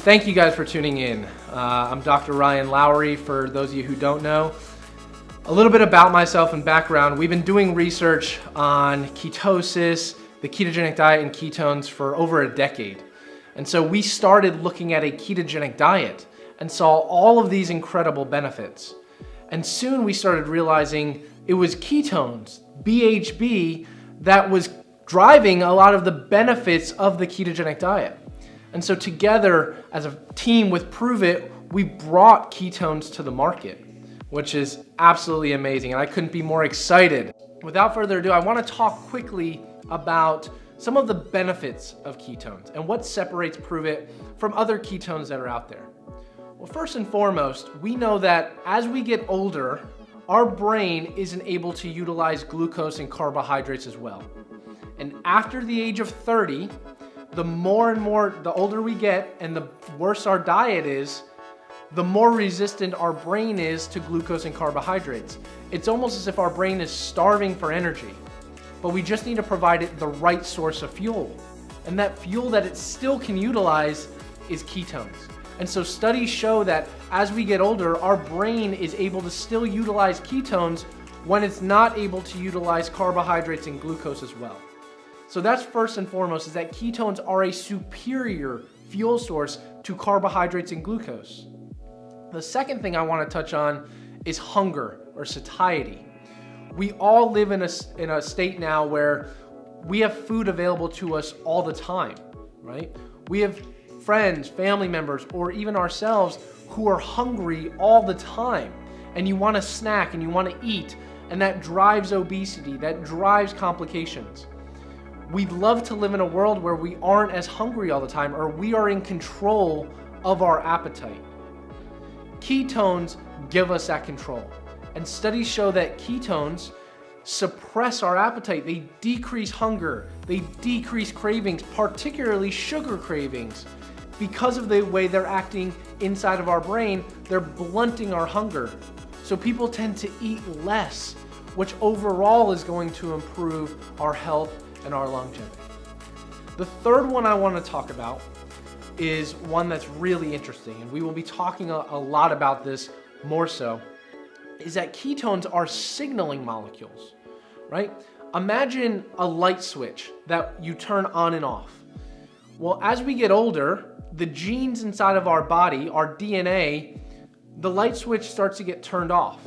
Thank you guys for tuning in. I'm Dr. Ryan Lowery, for those of you who don't know. A little bit about myself and background. We've been doing research on ketosis, the ketogenic diet, and ketones for over a decade. And so we started looking at a ketogenic diet and saw all of these incredible benefits. And soon we started realizing it was ketones, BHB, that was driving a lot of the benefits of the ketogenic diet. And so together, as a team with Prüvit, we brought ketones to the market, which is absolutely amazing, and I couldn't be more excited. Without further ado, I want to talk quickly about some of the benefits of ketones and what separates Prüvit from other ketones that are out there. Well, first and foremost, we know that as we get older, our brain isn't able to utilize glucose and carbohydrates as well. And after the age of 30, the older we get and the worse our diet is, the more resistant our brain is to glucose and carbohydrates. It's almost as if our brain is starving for energy, but we just need to provide it the right source of fuel. And that fuel that it still can utilize is ketones. And so studies show that as we get older, our brain is able to still utilize ketones when it's not able to utilize carbohydrates and glucose as well. So that's first and foremost, is that ketones are a superior fuel source to carbohydrates and glucose. The second thing I want to touch on is hunger or satiety. We all live in a state now where we have food available to us all the time, right? We have friends, family members, or even ourselves who are hungry all the time. And you want to snack and you want to eat, and that drives obesity, that drives complications. We'd love to live in a world where we aren't as hungry all the time, or we are in control of our appetite. Ketones give us that control. And studies show that ketones suppress our appetite. They decrease hunger. They decrease cravings, particularly sugar cravings. Because of the way they're acting inside of our brain, they're blunting our hunger. So people tend to eat less, which overall is going to improve our health and our longevity. The third one I want to talk about is one that's really interesting, and we will be talking a lot about this more so, is that ketones are signaling molecules, right? Imagine a light switch that you turn on and off. Well, as we get older, the genes inside of our body, our DNA, the light switch starts to get turned off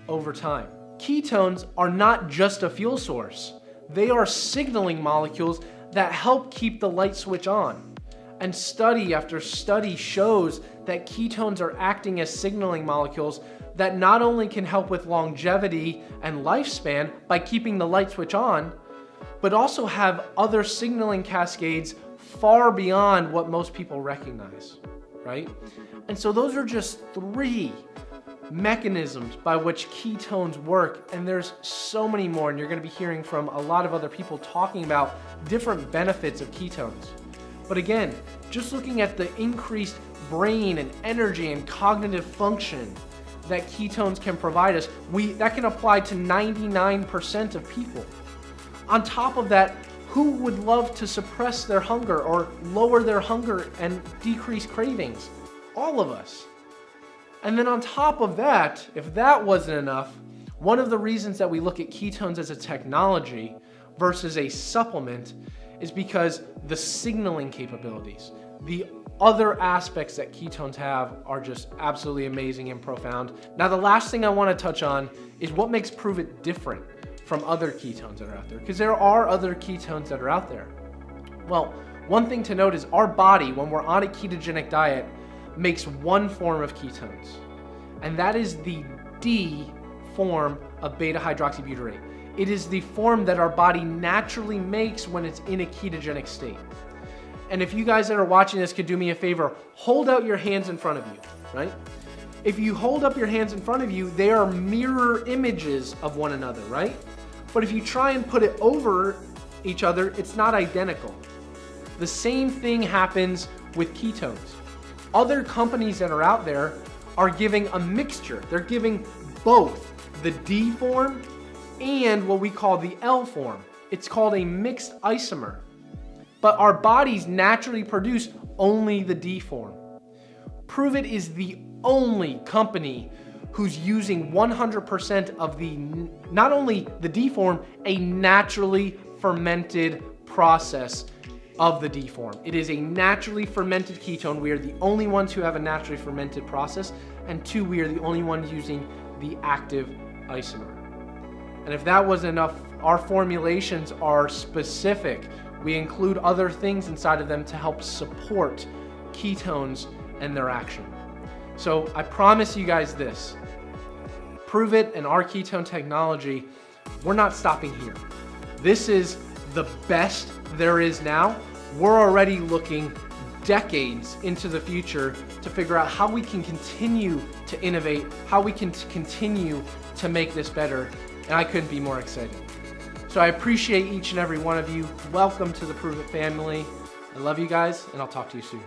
over time. Ketones are not just a fuel source. They are signaling molecules that help keep the light switch on. And study after study shows that ketones are acting as signaling molecules that not only can help with longevity and lifespan by keeping the light switch on, but also have other signaling cascades far beyond what most people recognize, right? And so those are just three mechanisms by which ketones work, and there's so many more, and you're going to be hearing from a lot of other people talking about different benefits of ketones. But again, just looking at the increased brain and energy and cognitive function that ketones can provide us, that can apply to 99% of people. On top of that, who would love to suppress their hunger or lower their hunger and decrease cravings? All of us. And then on top of that, if that wasn't enough, one of the reasons that we look at ketones as a technology versus a supplement is because the signaling capabilities, the other aspects that ketones have are just absolutely amazing and profound. Now, the last thing I want to touch on is what makes Prüvit different from other ketones that are out there, because there are other ketones that are out there. Well, one thing to note is our body, when we're on a ketogenic diet, makes one form of ketones, and that is the D form of beta-hydroxybutyrate. It is the form that our body naturally makes when it's in a ketogenic state. And if you guys that are watching this could do me a favor, hold out your hands in front of you, right? If you hold up your hands in front of you, they are mirror images of one another, right? But if you try and put it over each other, it's not identical. The same thing happens with ketones. Other companies that are out there are giving a mixture. They're giving both the D form and what we call the L form. It's called a mixed isomer. But our bodies naturally produce only the D form. Prüvit is the only company who's using 100% of the, not only the D form, a naturally fermented process of the D form. It is a naturally fermented ketone. We are the only ones who have a naturally fermented process, and 2, we are the only ones using the active isomer. And if that wasn't enough, our formulations are specific. We include other things inside of them to help support ketones and their action. So I promise you guys this, Prüvit and our ketone technology, we're not stopping here. This is the best there is now. We're already looking decades into the future to figure out how we can continue to innovate, how we can continue to make this better, and I couldn't be more excited. So I appreciate each and every one of you. Welcome to the Prüvit family. I love you guys, and I'll talk to you soon.